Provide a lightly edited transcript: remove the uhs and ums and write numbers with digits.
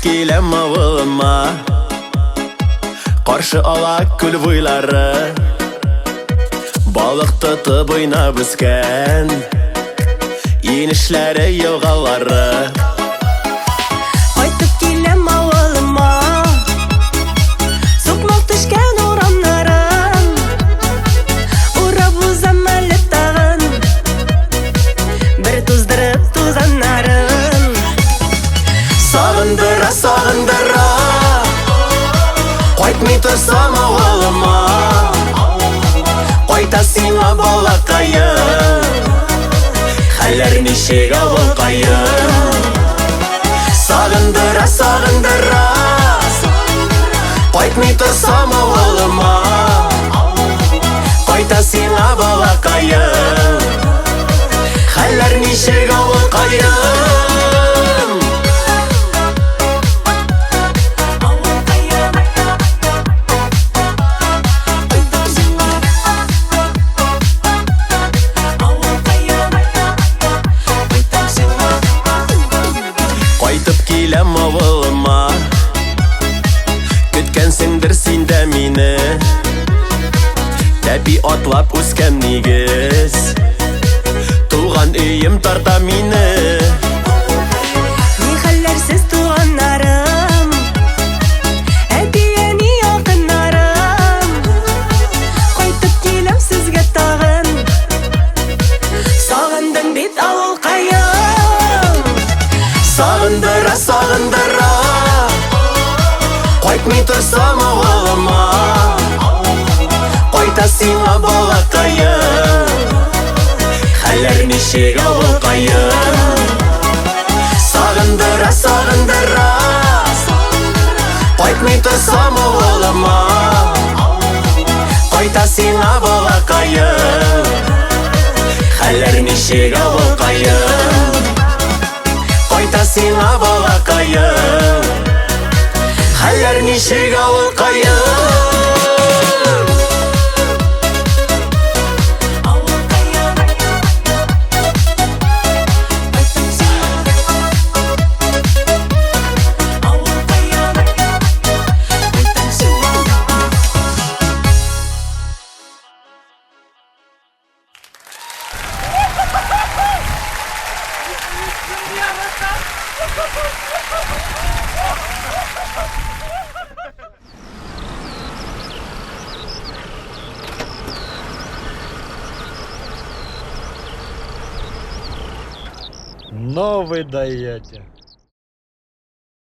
килем авылыма, каршы ала күл буйлары, балык тотып уйнап үскән инешләре, елгалары. Кайтып килем авылыма, сукмак төшкән урамнарын, урап узам әле тагын, бер туздырып тузаннарын. Сагындыра, сагындыра, кайтмый торсам авылыма, кайта сиңа балакаем, хәлләр ничек авылкаем. Сагындыра, сагындыра, кайтмый торсам авылыма, кайта сиңа балакаем, хәлләр ничек авылкаем. Кайтып килем авылыма, көткәнсеңдер син дә мине, тәпи атлап үскән нигез, туган өем тарта мине. Ни хәлләрсез туганнарым, әти-әни якыннарым, кайтып килем сезгә тагын, сагындым бит авылкаем. Сагындыра, сагындыра, кайтмый торсам авылыма, кайта сиңа балакаем, хәлләр ничек авылкаем. Сагындыра, сагындыра, кайтмый торсам авылыма, кайта сиңа балакаем, хәлләр ничек авылкаем. Кайта сиңа балакаем, хәлләр ничек авылкаем. Ну вы даете.